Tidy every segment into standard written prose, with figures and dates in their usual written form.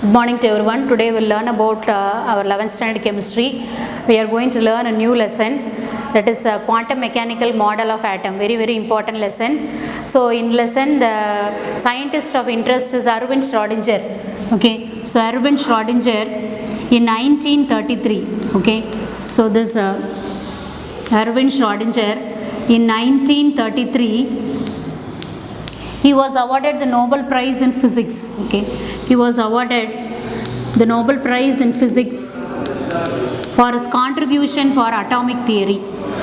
Good morning to everyone. Today we will learn about our 11th standard chemistry. We are going to learn a new lesson, that is a quantum mechanical model of atom. Very important lesson. So in lesson the scientist of interest is Erwin Schrödinger. Okay, so Erwin Schrödinger in 1933. Okay, so this Erwin Schrödinger in 1933 he was awarded the Nobel Prize in Physics. Okay, he was awarded the Nobel Prize in Physics for his contribution for atomic theory.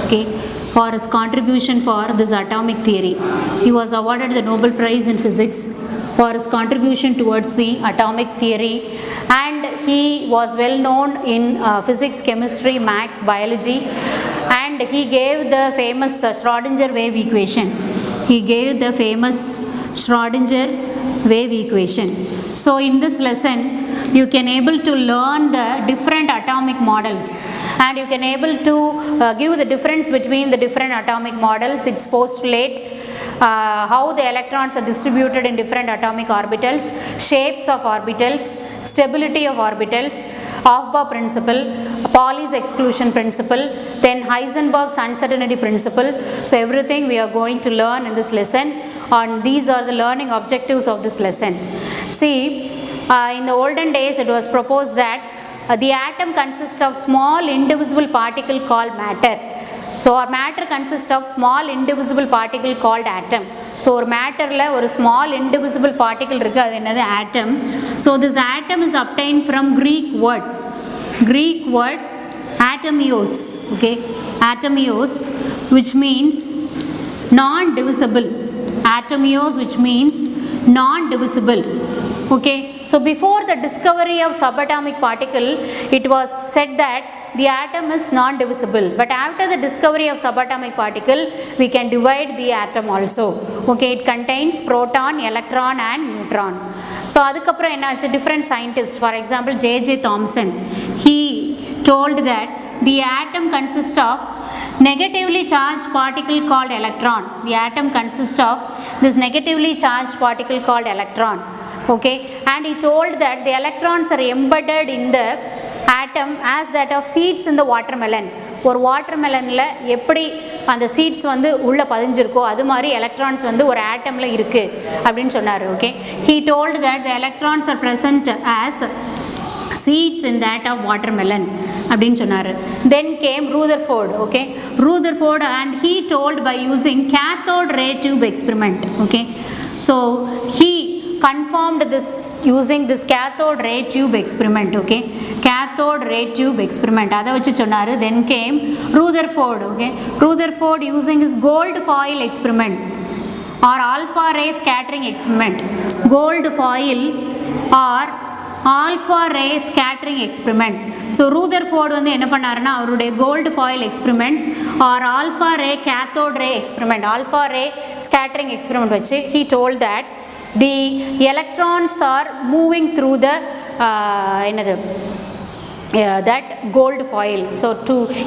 Okay, for his contribution for this atomic theory, he was awarded the Nobel Prize in Physics for his contribution towards the atomic theory, and he was well known in physics, chemistry, maths, biology, and he gave the famous Schrödinger wave equation. He gave the famous Schrödinger wave equation. So in this lesson you can able to learn the different atomic models, and you can able to give the difference between the different atomic models, its postulate, how the electrons are distributed in different atomic orbitals, shapes of orbitals, stability of orbitals, Aufbau principle, Pauli's exclusion principle, then Heisenberg's uncertainty principle. So everything we are going to learn in this lesson, and these are the learning objectives of this lesson. See, in the olden days it was proposed that the atom consists of small indivisible particle called matter. So our matter consists of small indivisible particle called atom. So ஒரு matterல ஒரு small indivisible particle இருக்கு, அது என்னது atom. So this atom is obtained from Greek word atomios. Okay, atomios, which means non-divisible. Atomios, which means non-divisible. Okay, so before the discovery of subatomic particle, it was said that the atom is non-divisible, but after the discovery of subatomic particle, we can divide the atom also. Okay, it contains proton, electron and neutron. So adukapra ennachu, different scientists, for example J.J. Thomson, he told that the atom consists of negatively charged particle called electron. The atom consists of this negatively charged particle called electron. Okay, and he told that the electrons are embedded in the atom as that of seeds in the watermelon. ஒரு வாட்டர்மெலனில் எப்படி அந்த seeds வந்து உள்ளே பதிஞ்சிருக்கோ அது மாதிரி electrons வந்து ஒரு ஆட்டமில் இருக்குது அப்படின்னு சொன்னார். Okay, he told that the electrons are present as seeds in that of watermelon அப்படின்னு சொன்னார். Then came Rutherford. Okay, Rutherford, and he told by using cathode ray tube experiment. Okay, so he confirmed this using this cathode ray tube experiment. Okay, cathode ray tube experiment அதை வச்சு சொன்னார். Then came Rutherford. Okay, Rutherford using his gold foil experiment or alpha ray scattering experiment. Gold foil or alpha ray scattering experiment. So Rutherford வந்து என்ன பண்ணாருன்னா அவருடைய gold foil experiment or alpha ray cathode ray experiment, alpha ray scattering experiment வச்சு he told that the electrons are moving through the that gold foil. So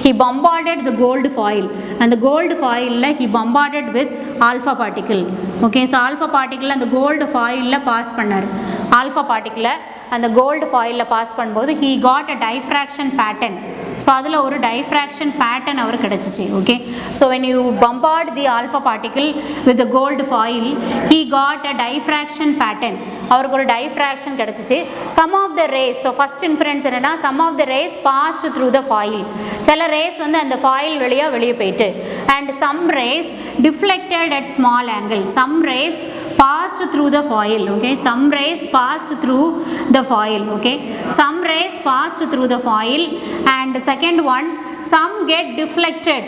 he bombarded the gold foil, and the gold foil he bombarded with alpha particle. Okay, so alpha particle and the gold foil pass பண்ணார். alpha particle and the gold foil pass பண்ணும்போது he got a diffraction pattern. So அதில் ஒரு diffraction pattern அவருக்கு கிடச்சிச்சு. Okay, so when you bombard the alpha particle with the gold foil, he got a diffraction pattern. அவருக்கு ஒரு diffraction கிடச்சிச்சு. Some of the rays, so first inference என்னன்னா, some of the rays passed through the foil. சில rays வந்து அந்த foil வெளியே போயிட்டு, and some rays deflected at small angle. Some rays passed through the foil. Okay, some rays passed through the foil. Okay, some rays passed through the foil, and second one, some get deflected.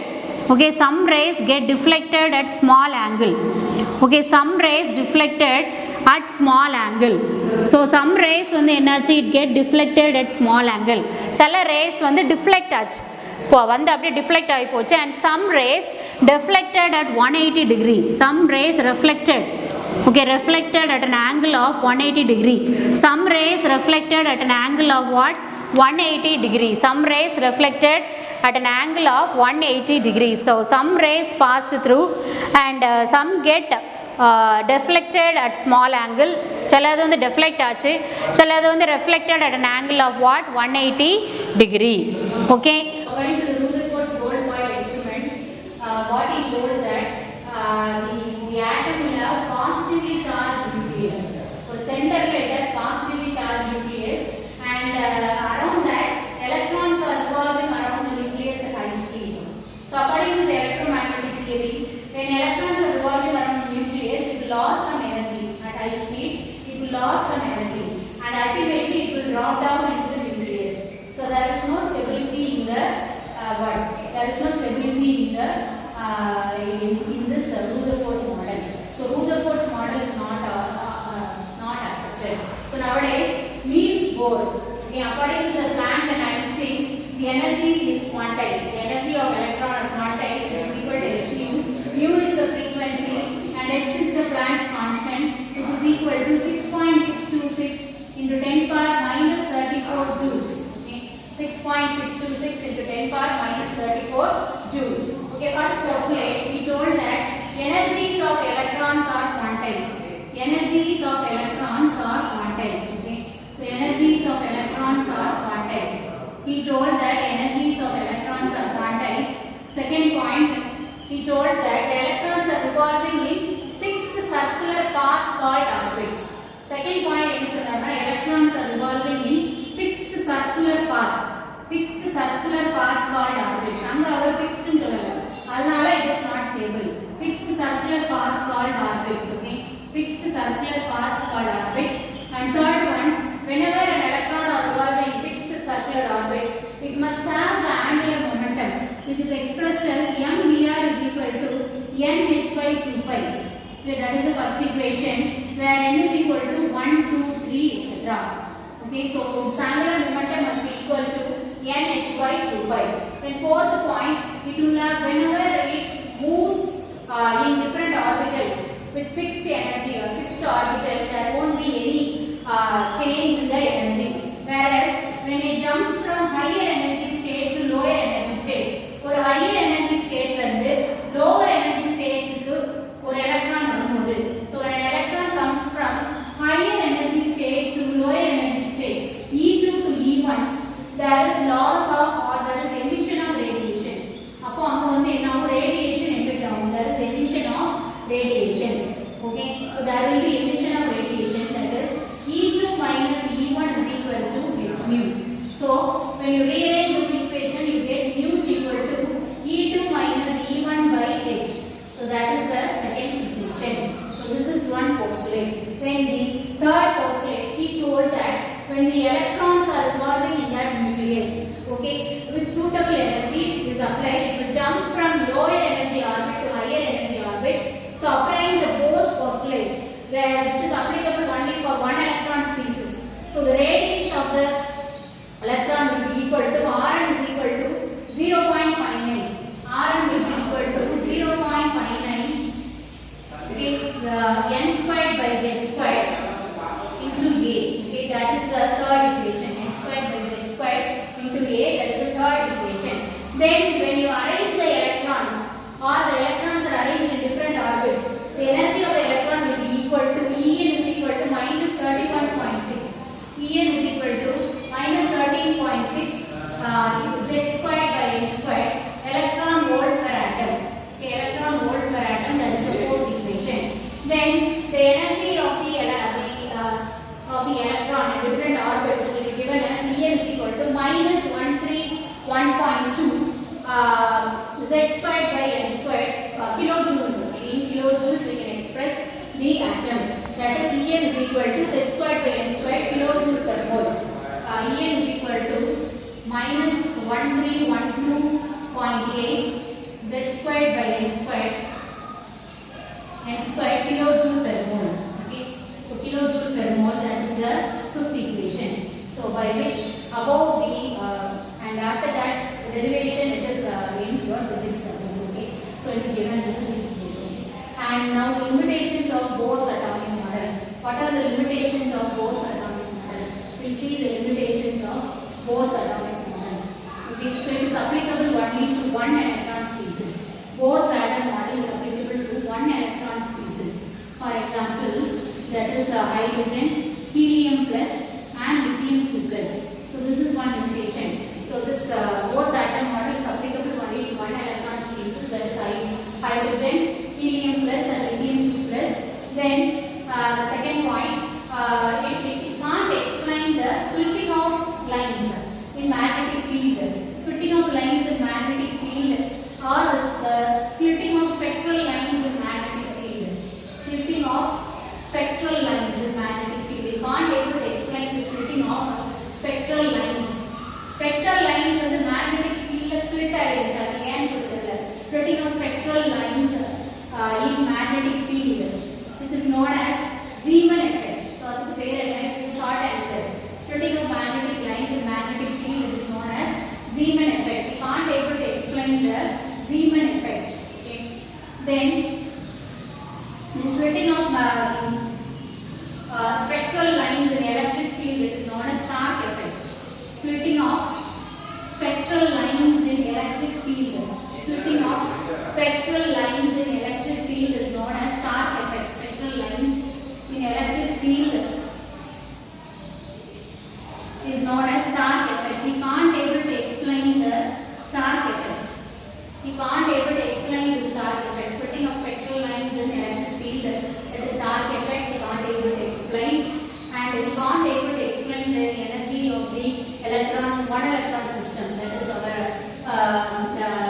Okay, some rays get deflected at small angle. Okay, some rays deflected at small angle. So some rays வந்து என்னாச்சு, it get deflected at small angle. சில rays வந்து deflect ஆச்சு, இப்போ வந்து அப்படியே deflect ஆகி போச்சு, and some rays deflected at 180 degree. Some rays reflected. Okay, reflected at an angle of 180 degree. Some rays reflected at an angle of what? 180 degree. Some rays reflected at an angle of 180 degrees. So some rays passed through, and some get deflected at small angle, சிலது வந்து deflect ஆச்சு, சிலது வந்து reflected at an angle of what? 180 degree. Okay. According to the Rutherford's gold foil experiment, what he told that the atom will have positively charged nucleus. For center it has positively charged nucleus, and around that electrons are revolving around the nucleus at high speed. So according to the electromagnetic theory, when electrons are revolving around the nucleus, it will lose some energy at high speed. It will lose some energy, and ultimately it will drop down into the nucleus. So there is no stability in the there is no stability in the in this Rutherford's model. So Rutherford's model is not accepted. So nowadays Niels Bohr, okay, according to the Planck and Einstein, the energy is quantized. The energy of electron is quantized, is equal to h nu. Mu is the frequency and h is the Planck's constant, which is equal to 6.626 into 10 power minus 34 joules. Okay, 6.626 into 10 power minus 34 joule. Okay, first postulate, we told that energies of electrons are quantized. Energies of electrons are quantized. Okay, so energies of electrons are quantized. He told that energies of electrons are quantized. Second point, he told that the electrons are revolving in fixed circular path called orbits. Second point, electrons are revolving in fixed circular path. Fixed circular path called orbits. Anga our fixed nu sollala. Adnala it is not stable. Fixed circular path called orbits. Okay, fixed circular paths called orbits. And third one, whenever an electron are revolving in fixed circular orbits, it must have the angular momentum, which is expressed as mvr is equal to nh by 2 pi. Okay, that is the first equation, where n is equal to 1, 2, 3, etc. Okay, so its angular momentum must be equal to nh by 2 pi. Then fourth point, it will have whenever it moves in different orbitals with fixed energy or fixed orbital, there won't be any change in the energy. Whereas when it jumps from higher energy state to lower energy state, for higher energy state வந்து lower energy state க்கு ஒரு electron வரும்போது, so when an electron comes from higher energy state to lower energy state, E2 to E1, there is loss of or there is emission of radiation. அப்போ அங்க வந்து என்ன ஆகும்? Radiation emit ஆகும். There is emission of radiation. Okay, so there will be emission of radiation, that is E2 minus E1 is equal to h nu. So when you rearrange this equation, you get mu is equal to E2 minus E1 by h. So that is the second equation. So this is one postulate. Then the third postulate, he told that when the electrons are revolving in that nucleus, okay, with suitable energy is applied, it will jump from lower energy orbit to higher energy orbit. So applying the Bohr's postulate, which is applicable only for one electron species. So the radius of the electron will be equal to Rn is equal to 0.59. Rn will be equal to 0.59. Okay, n squared by z squared into a. Okay, that is the third equation. N squared by z squared into a. That is the third equation. Then when you arrange the electrons, or the electrons are arranged in different orbits, the energy of the electron will be equal to En is equal to minus 31.6. En is equal to minus 13.6 z squared by n squared electron volt per atom. Okay, electron volt per atom, that is the fourth equation. Then the energy of the electron in different orbits will be given as En is equal to minus 131.2 z squared by n squared kilojoule. In kilojoules we can express the atom, that is En is equal to z squared by n squared kilojoule per mole. En is equal to minus 1312.8 z squared by n squared kilojoule per mole. Okay, so kilojoule per mole, that is the fifth equation. So by which above the and after that derivation it is in your physics. Okay, so it is given in physics book. And now the limitations of Bohr's atomic model. What are the limitations of Bohr's atomic model? We will see the limitations of Bohr's atomic model. Okay, so it is applicable only to one electron species. Bohr's atom model is applicable to one electron species. For example, that is hydrogen, helium plus and lithium 2 plus. So this is one limitation. So this Bohr's atom model is applicable only to one electron species, that is hydrogen, helium plus and lithium 2 plus. Then the second point, it can't explain the splitting of lines in magnetic field. Splitting of lines in magnetic field or the splitting of spectral lines in magnetic field. Splitting of spectral lines in magnetic field. We can't able to explain the splitting of spectral lines. Spectral lines in the magnetic field split splitting of spectral lines in magnetic field, which is known as Zeeman effect. So that is a short answer. Splitting of magnetic lines in magnetic field is known as Zeeman effect. We can't able to explain the Zeeman effect. Okay. Then the splitting of spectral lines in electric field is known as Stark effect. Splitting of spectral lines in electric field. Splitting of spectral lines in electric field is known as Stark effect. Spectral lines in electric field is known as Stark effect. We can't able to explain the Stark effect. We can't able to explain the Stark effect. Splitting of spectral lines in electric field, that is Stark effect. We can't able to explain, and we can't able to explain the energy of the one electron system. That is our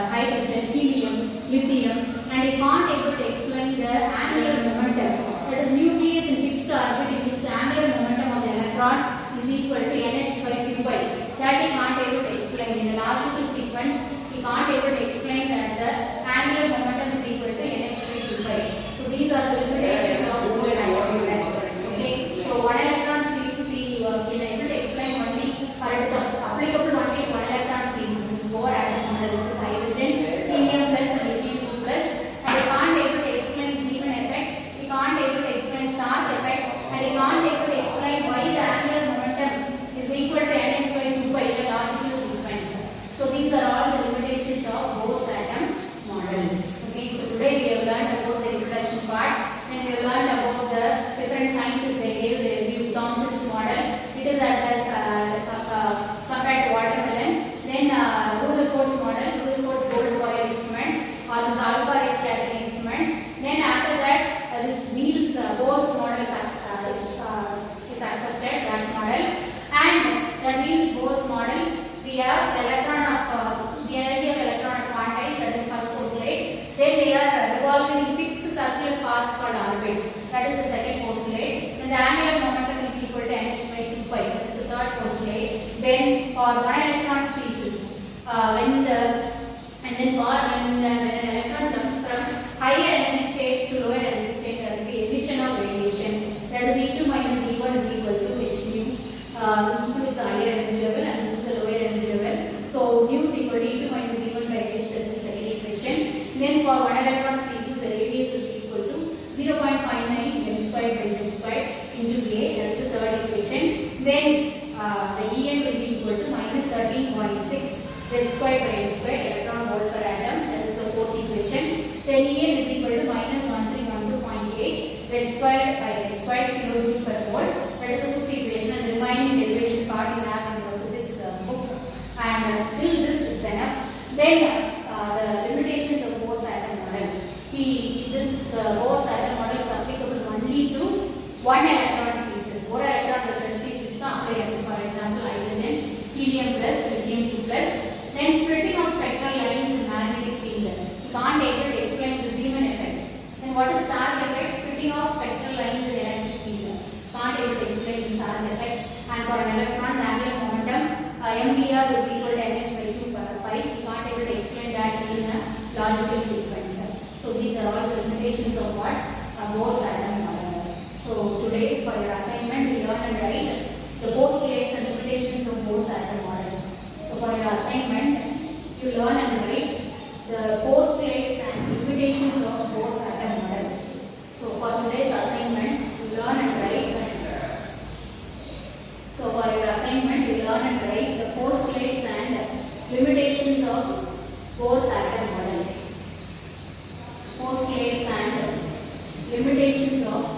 hydrogen, helium, lithium, and we can't able to explain the angular momentum. That is nucleus in fixed orbit in which the angular momentum of the electron is equal to nh by 2 pi. That we can't able to explain. In a logical sequence, we can't able to explain that the angular momentum is equal to nh by 2 pi. So these are the limitations of Bohr's atom model. Okay. So one electron species we will able to explain only, or it is applicable only to one electron species. This Bohr atom model is hydrogen, helium plus and lithium 2 plus, and we can't able to explain Zeeman effect. We can't able to explain Stark effect, and we can't able to explain why the angular momentum is equal to nh by 2 pi in a logical sequence. So these are all the limitations of Bohr's atom model. Okay, so today we have learned about the introduction part. Then we have learned about the different scientists they gave the review. Thomson's model. It is at compared to watermelon. Then Rutherford's model. Rutherford's gold foil instrument, or this alpha ray scattering instrument. Then after that, this Wheel's Bohr's model is accepted, that model. And that Wheel's Bohr's model, we have the electron of the energy of electron quantized, that is first postulate. Then they are revolving in fixed circular paths called orbit, that is the second postulate. Then the angular momentum will be equal to nh by 2 pi, that is the third postulate. Then for one electron species, when an electron jumps from higher energy state to lower energy state, there will be emission of radiation. That is E2 minus E1 is equal to h nu. E2 is the higher energy level and this is the lower energy level. So nu is equal to E2 minus E1 by h. That is the second equation. Then for one electron species, the radius will be equal to 0.59 m squared by z squared into A. That is the third equation. Then the En will be equal to minus 13.6 z squared by m squared electron volt per atom. That is the fourth equation. Then En is equal to minus 1312.8 z squared by m squared kilojoule per volt. That is the fifth equation, and the remaining derivation part you have in the physics book. And till this is enough. Then the limitations of Bohr's atom model. This Bohr's atom model is applicable only to one electron species. One electron species is apply. For example, hydrogen, helium plus, lithium 2 plus. Then splitting of spectral lines in magnetic field. You can't able to explain the Zeeman effect. Then what is Stark effect? Splitting of spectral lines in electric field. Can't able to explain the Stark effect. And for an electron, the angular momentum MBR will be equal to nh by 2 pi. You can't able to explain that in a logical sequence. So these are all the limitations of what Bohr's atom model. So today for your assignment, you learn and write the postulates and limitations of Bohr's atom model. So for your assignment, you learn and write the postulates and limitations of Bohr's atom model. So for today's assignment, you learn and write. So for your assignment, you learn and write the postulates and limitations of Bohr's atom model. Postulates and limitations of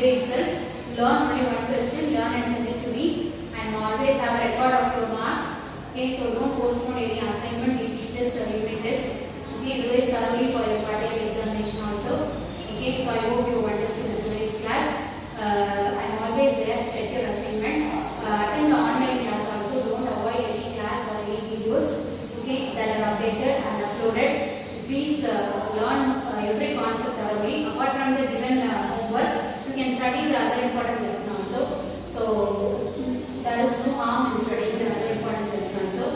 today itself. Learn only one question, learn and send it to me, and always have a record of your marks. Okay, so don't postpone any assignment, unit test or unit test. Okay, revise thoroughly for your quarterly examination also. Okay, so I hope you understood the today's class. I am always there to check your assignment. Attend the online class also. Don't avoid any class or any videos. Okay, that are updated and uploaded. Please learn every concept thoroughly. Apart from the given homework, you can study the other important lesson also. So there is no harm in studying the other important lesson also.